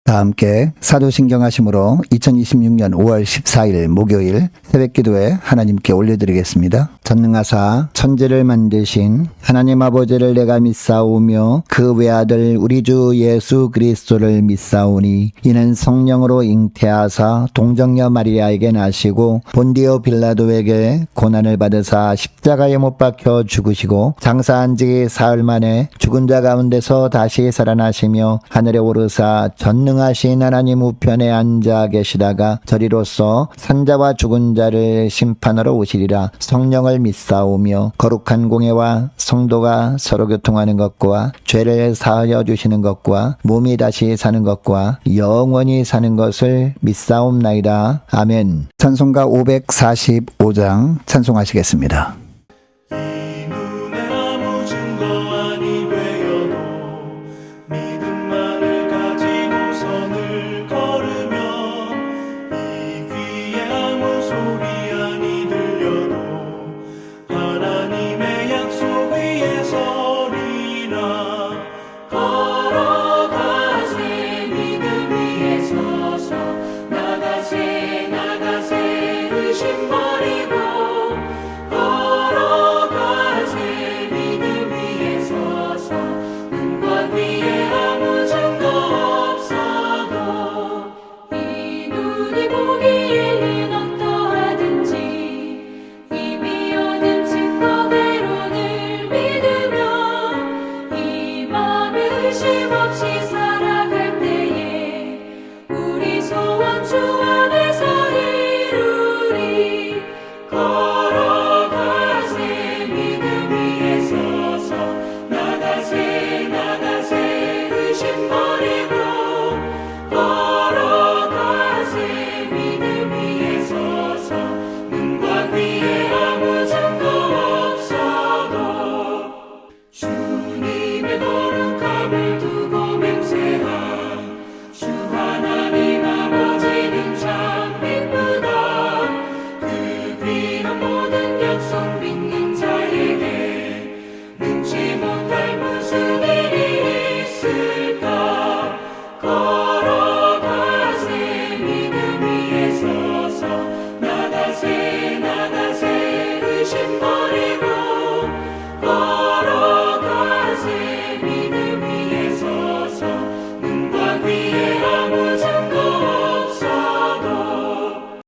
다 함께 사도신경하심으로 2026년 5월 14일 목요일 새벽기도에 하나님께 올려드리겠습니다. 전능하사 천지를 만드신 하나님 아버지를 내가 믿사오며 그 외아들 우리 주 예수 그리스도를 믿사오니 이는 성령으로 잉태하사 동정녀 마리아에게 나시고 본디오 빌라도에게 고난을 받으사 십자가에 못 박혀 죽으시고 장사한 지 사흘 만에 죽은 자 가운데서 다시 살아나시며 하늘에 오르사 전능하신 하나님 우편에 앉아 계시다가 저리로서 산자와 죽은 자를 심판하러 오시리라. 성령을 믿사오며 거룩한 공예와 성도가 서로 교통하는 것과 죄를 사하여 주시는 것과 몸이 다시 사는 것과 영원히 사는 것을 믿사옵나이다. 아멘. 찬송가 545장 찬송하시겠습니다.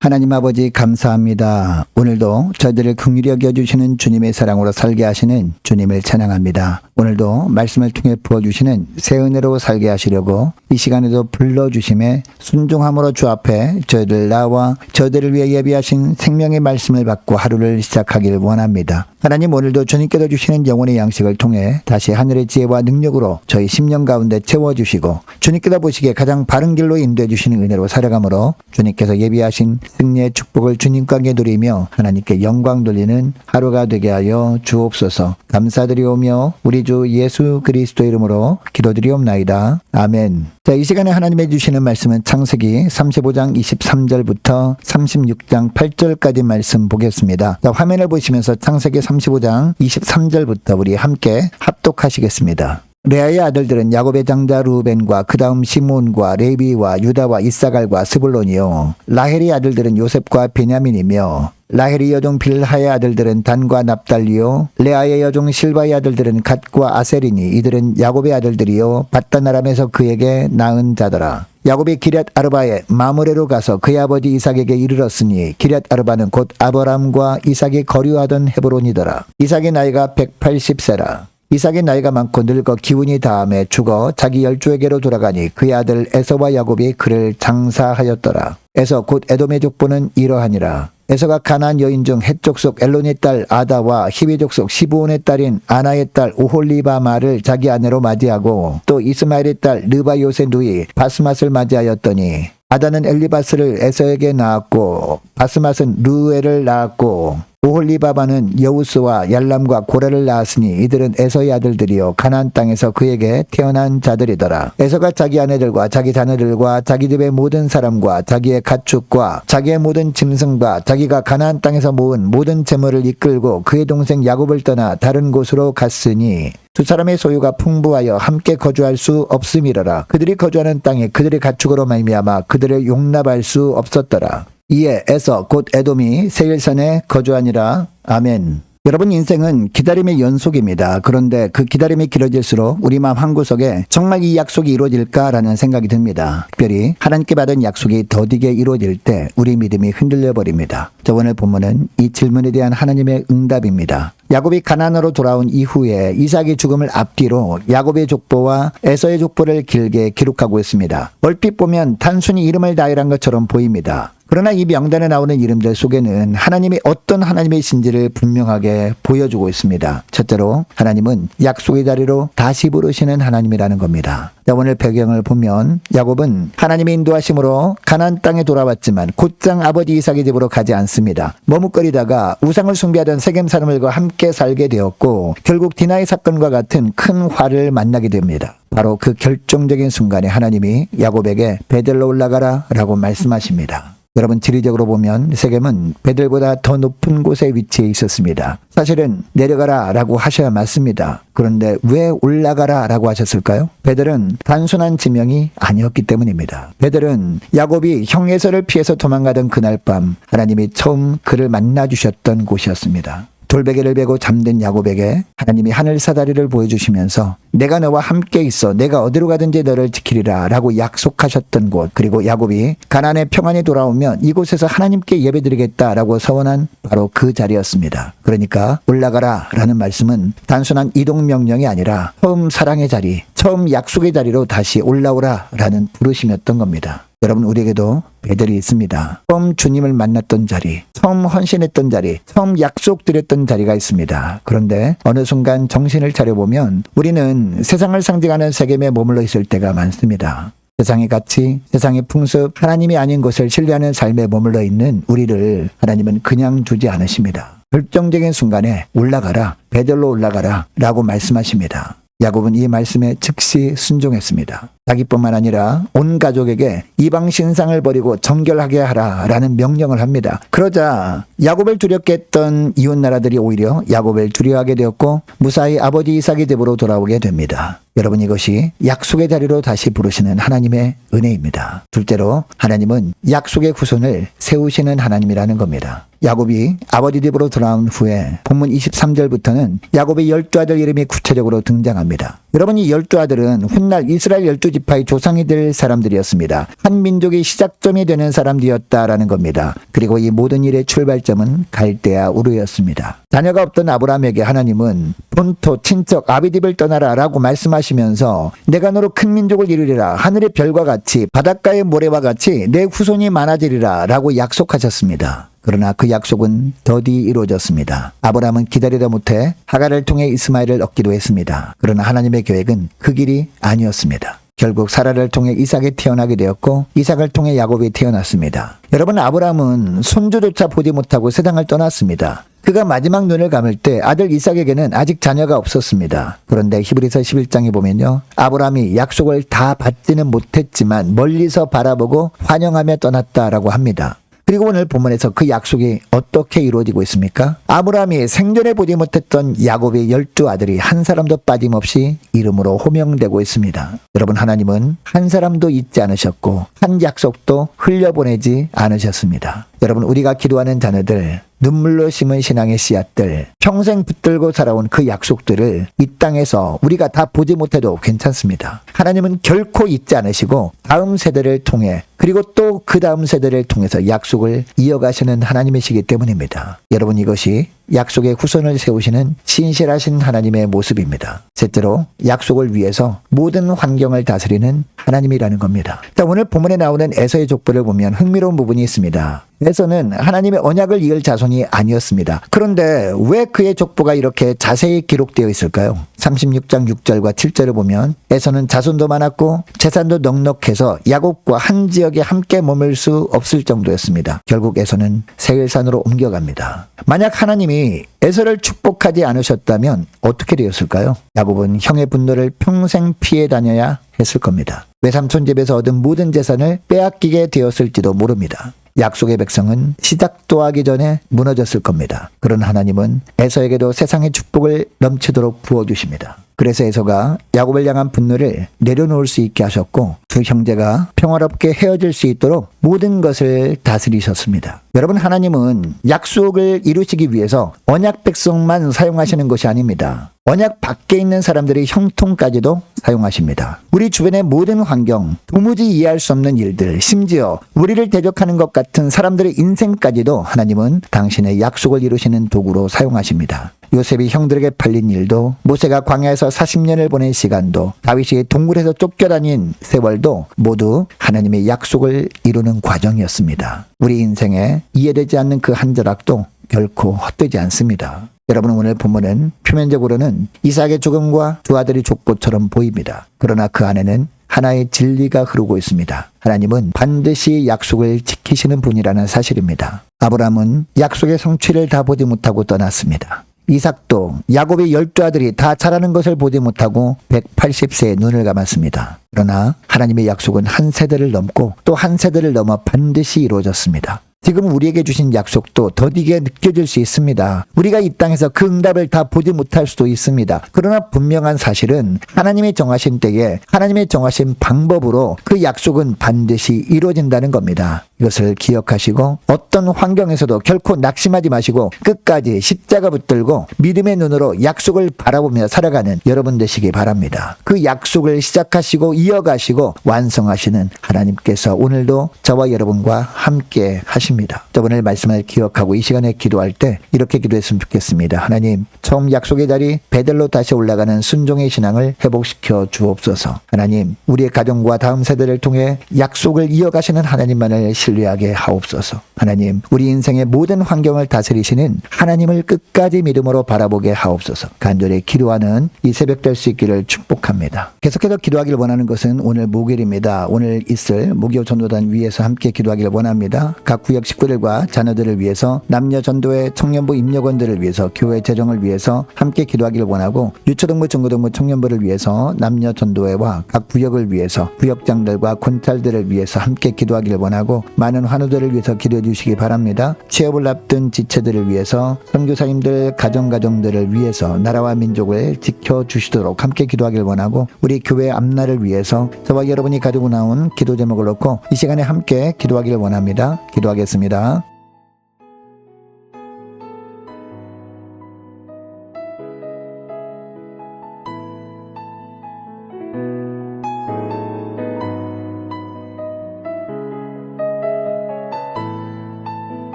하나님 아버지 감사합니다. 오늘도 저희들을 긍휼히 여겨주시는 주님의 사랑으로 살게 하시는 주님을 찬양합니다. 오늘도 말씀을 통해 부어주시는 새 은혜로 살게 하시려고 이 시간에도 불러주심에 순종함으로 주 앞에 저희들 나와 저희들을 위해 예비하신 생명의 말씀을 받고 하루를 시작하길 원합니다. 하나님, 오늘도 주님께서 주시는 영혼의 양식을 통해 다시 하늘의 지혜와 능력으로 저희 심령 가운데 채워주시고 주님께서 보시기에 가장 바른 길로 인도해 주시는 은혜로 살아가므로 주님께서 예비하신 승리의 축복을 주님과 함께 누리며 하나님께 영광 돌리는 하루가 되게 하여 주옵소서. 감사드리오며 우리 주 예수 그리스도 이름으로 기도드리옵나이다. 아멘. 자, 이 시간에 하나님이 주시는 말씀은 창세기 35장 23절부터 36장 8절까지 말씀 보겠습니다. 자, 화면을 보시면서 창세기 35장 23절부터 우리 함께 합독하시겠습니다. 레아의 아들들은 야곱의 장자 루벤과 그 다음 시몬과 레위와 유다와 이사갈과 스불론이요. 라헬의 아들들은 요셉과 베냐민이며 라헬의 여종 빌하의 아들들은 단과 납달리요. 레아의 여종 실바의 아들들은 갓과 아셀이니 이들은 야곱의 아들들이요. 밧단 아람에서 그에게 낳은 자더라. 야곱이 기럇 아르바에 마므레로 가서 그의 아버지 이삭에게 이르렀으니 기럇 아르바는 곧 아브람과 이삭이 거류하던 헤브론이더라. 이삭의 나이가 180세라. 이삭의 나이가 많고 늙어 기운이 다함에 죽어 자기 열조에게로 돌아가니 그의 아들 에서와 야곱이 그를 장사하였더라. 에서 곧 에돔의 족보는 이러하니라. 에서가 가나안 여인 중 헷 족속 엘론의 딸 아다와 히위 족속 시브온의 딸인 아나의 딸 오홀리바마를 자기 아내로 맞이하고 또 이스마엘의 딸 르바요세 누이 바스맛을 맞이하였더니 아다는 엘리바스를 에서에게 낳았고 바스맛은 루엘을 낳았고 오홀리바바는 여우스와 얄람과 고라를 낳았으니 이들은 에서의 아들들이요 가나안 땅에서 그에게 태어난 자들이더라. 에서가 자기 아내들과 자기 자녀들과 자기 집의 모든 사람과 자기의 가축과 자기의 모든 짐승과 자기가 가나안 땅에서 모은 모든 재물을 이끌고 그의 동생 야곱을 떠나 다른 곳으로 갔으니 두 사람의 소유가 풍부하여 함께 거주할 수 없음이러라. 그들이 거주하는 땅에 그들의 가축으로 말미암아 그들을 용납할 수 없었더라. 이에 에서 곧 에돔이 세일산에 거주하니라. 아멘. 여러분, 인생은 기다림의 연속입니다. 그런데 그 기다림이 길어질수록 우리 마음 한구석에 정말 이 약속이 이루어질까라는 생각이 듭니다. 특별히 하나님께 받은 약속이 더디게 이루어질 때 우리 믿음이 흔들려 버립니다. 저 오늘 본문은 이 질문에 대한 하나님의 응답입니다. 야곱이 가나안으로 돌아온 이후에 이삭의 죽음을 앞뒤로 야곱의 족보와 에서의 족보를 길게 기록하고 있습니다. 얼핏 보면 단순히 이름을 다이란 것처럼 보입니다. 그러나 이 명단에 나오는 이름들 속에는 하나님이 어떤 하나님이신지를 분명하게 보여주고 있습니다. 첫째로 하나님은 약속의 자리로 다시 부르시는 하나님이라는 겁니다. 오늘 배경을 보면 야곱은 하나님의 인도하심으로 가나안 땅에 돌아왔지만 곧장 아버지 이삭의 집으로 가지 않습니다. 머뭇거리다가 우상을 숭배하던 세겜 사람들과 함께 살게 되었고 결국 디나의 사건과 같은 큰 화를 만나게 됩니다. 바로 그 결정적인 순간에 하나님이 야곱에게 베들로 올라가라 라고 말씀하십니다. 여러분, 지리적으로 보면 세겜은 베들보다 더 높은 곳에 위치해 있었습니다. 사실은 내려가라 라고 하셔야 맞습니다. 그런데 왜 올라가라 라고 하셨을까요? 베들은 단순한 지명이 아니었기 때문입니다. 베들은 야곱이 형 에서를 피해서 도망가던 그날 밤 하나님이 처음 그를 만나주셨던 곳이었습니다. 돌베개를 베고 잠든 야곱에게 하나님이 하늘 사다리를 보여주시면서 내가 너와 함께 있어 내가 어디로 가든지 너를 지키리라 라고 약속하셨던 곳, 그리고 야곱이 가나안에 평안히 돌아오면 이곳에서 하나님께 예배드리겠다라고 서원한 바로 그 자리였습니다. 그러니까 올라가라 라는 말씀은 단순한 이동 명령이 아니라 처음 사랑의 자리, 처음 약속의 자리로 다시 올라오라 라는 부르심이었던 겁니다. 여러분, 우리에게도 베들이 있습니다. 처음 주님을 만났던 자리, 처음 헌신했던 자리, 처음 약속드렸던 자리가 있습니다. 그런데 어느 순간 정신을 차려보면 우리는 세상을 상징하는 세겜에 머물러 있을 때가 많습니다. 세상의 가치, 세상의 풍습, 하나님이 아닌 것을 신뢰하는 삶에 머물러 있는 우리를 하나님은 그냥 두지 않으십니다. 결정적인 순간에 올라가라, 베들로 올라가라 라고 말씀하십니다. 야곱은 이 말씀에 즉시 순종했습니다. 자기뿐만 아니라 온 가족에게 이방 신상을 버리고 정결하게 하라 라는 명령을 합니다. 그러자 야곱을 두렵게 했던 이웃 나라들이 오히려 야곱을 두려워하게 되었고 무사히 아버지 이삭의 집으로 돌아오게 됩니다. 여러분, 이것이 약속의 자리로 다시 부르시는 하나님의 은혜입니다. 둘째로 하나님은 약속의 후손을 세우시는 하나님이라는 겁니다. 야곱이 아버지 집으로 돌아온 후에 본문 23절부터는 야곱의 12아들 이름이 구체적으로 등장합니다. 여러분, 이 12아들은 훗날 이스라엘 12지파의 조상이 될 사람들이었습니다. 한 민족의 시작점이 되는 사람들이었다라는 겁니다. 그리고 이 모든 일의 출발점은 갈대아 우르였습니다. 자녀가 없던 아브라함에게 하나님은 본토, 친척, 아비집을 떠나라 라고 말씀하시면서 내가 너로 큰 민족을 이루리라, 하늘의 별과 같이 바닷가의 모래와 같이 내 후손이 많아지리라 라고 약속하셨습니다. 그러나 그 약속은 더디 이루어졌습니다. 아브라함은 기다리다 못해 하갈을 통해 이스마엘을 얻기도 했습니다. 그러나 하나님의 계획은 그 길이 아니었습니다. 결국 사라를 통해 이삭이 태어나게 되었고 이삭을 통해 야곱이 태어났습니다. 여러분, 아브라함은 손주조차 보지 못하고 세상을 떠났습니다. 그가 마지막 눈을 감을 때 아들 이삭에게는 아직 자녀가 없었습니다. 그런데 히브리서 11장에 보면요, 아브라함이 약속을 다 받지는 못했지만 멀리서 바라보고 환영하며 떠났다라고 합니다. 그리고 오늘 본문에서 그 약속이 어떻게 이루어지고 있습니까? 아브라함이 생전에 보지 못했던 야곱의 12아들이 한 사람도 빠짐없이 이름으로 호명되고 있습니다. 여러분, 하나님은 한 사람도 잊지 않으셨고 한 약속도 흘려보내지 않으셨습니다. 여러분, 우리가 기도하는 자녀들, 눈물로 심은 신앙의 씨앗들, 평생 붙들고 살아온 그 약속들을 이 땅에서 우리가 다 보지 못해도 괜찮습니다. 하나님은 결코 잊지 않으시고 다음 세대를 통해, 그리고 또 그 다음 세대를 통해서 약속을 이어가시는 하나님이시기 때문입니다. 여러분, 이것이 약속의 후손을 세우시는 신실하신 하나님의 모습입니다. 셋째로 약속을 위해서 모든 환경을 다스리는 하나님이라는 겁니다. 자, 오늘 본문에 나오는 에서의 족보를 보면 흥미로운 부분이 있습니다. 에서는 하나님의 언약을 이을 자손이 아니었습니다. 그런데 왜 그의 족보가 이렇게 자세히 기록되어 있을까요? 36장 6절과 7절을 보면 에서는 자손도 많았고 재산도 넉넉해서 야곱과 한 지역에 함께 머물 수 없을 정도였습니다. 결국 에서는 세일산으로 옮겨갑니다. 만약 하나님이 에서를 축복하지 않으셨다면 어떻게 되었을까요? 야곱은 형의 분노를 평생 피해 다녀야 했을 겁니다. 외삼촌 집에서 얻은 모든 재산을 빼앗기게 되었을지도 모릅니다. 약속의 백성은 시작도 하기 전에 무너졌을 겁니다. 그런 하나님은 에서에게도 세상의 축복을 넘치도록 부어주십니다. 그래서 에서가 야곱을 향한 분노를 내려놓을 수 있게 하셨고 두 형제가 평화롭게 헤어질 수 있도록 모든 것을 다스리셨습니다. 여러분, 하나님은 약속을 이루시기 위해서 언약 백성만 사용하시는 것이 아닙니다. 언약 밖에 있는 사람들의 형통까지도 사용하십니다. 우리 주변의 모든 환경, 도무지 이해할 수 없는 일들, 심지어 우리를 대적하는 것 같은 사람들의 인생까지도 하나님은 당신의 약속을 이루시는 도구로 사용하십니다. 요셉이 형들에게 팔린 일도, 모세가 광야에서 40년을 보낸 시간도, 다윗이 동굴에서 쫓겨다닌 세월도 모두 하나님의 약속을 이루는 과정이었습니다. 우리 인생에 이해되지 않는 그 한 자락도 결코 헛되지 않습니다. 여러분, 오늘 본문은 표면적으로는 이삭의 죽음과 두 아들의 족보처럼 보입니다. 그러나 그 안에는 하나의 진리가 흐르고 있습니다. 하나님은 반드시 약속을 지키시는 분이라는 사실입니다. 아브라함은 약속의 성취를 다 보지 못하고 떠났습니다. 이삭도 야곱의 12아들이 다 자라는 것을 보지 못하고 180세에 눈을 감았습니다. 그러나 하나님의 약속은 한 세대를 넘고 또 한 세대를 넘어 반드시 이루어졌습니다. 지금 우리에게 주신 약속도 더디게 느껴질 수 있습니다. 우리가 이 땅에서 그 응답을 다 보지 못할 수도 있습니다. 그러나 분명한 사실은 하나님이 정하신 때에 하나님의 정하신 방법으로 그 약속은 반드시 이루어진다는 겁니다. 이것을 기억하시고 어떤 환경에서도 결코 낙심하지 마시고 끝까지 십자가 붙들고 믿음의 눈으로 약속을 바라보며 살아가는 여러분 되시기 바랍니다. 그 약속을 시작하시고 이어가시고 완성하시는 하나님께서 오늘도 저와 여러분과 함께 하십니다. 저번에 말씀을 기억하고 이 시간에 기도할 때 이렇게 기도했으면 좋겠습니다. 하나님, 처음 약속의 자리 베델로 다시 올라가는 순종의 신앙을 회복시켜 주옵소서. 하나님, 우리의 가정과 다음 세대를 통해 약속을 이어가시는 하나님만을 신뢰하게 하옵소서. 하나님, 우리 인생의 모든 환경을 다스리시는 하나님을 끝까지 믿음으로 바라보게 하옵소서. 간절히 기도하는 이 새벽 될 수 있기를 축복합니다. 계속해서 기도하기를 원하는 것은 오늘 목요일입니다. 오늘 있을 목요 전도단 위에서 함께 기도하기를 원합니다. 각 구역 식구들과 자녀들을 위해서, 남녀 전도회 청년부 임력원들을 위해서, 교회 재정을 위해서 함께 기도하기를 원하고, 유초등부 중고등부 청년부를 위해서, 남녀 전도회와 각 구역을 위해서, 구역장들과 권찰들을 위해서 함께 기도하기를 원하고, 많은 환우들을 위해서 기도해 주시기 바랍니다. 취업을 앞둔 지체들을 위해서, 선교사님들 가정들을 위해서 나라와 민족을 지켜주시도록 함께 기도하기를 원하고, 우리 교회 앞날을 위해서 저와 여러분이 가지고 나온 기도 제목을 놓고 이 시간에 함께 기도하기를 원합니다. 기도하겠습니다.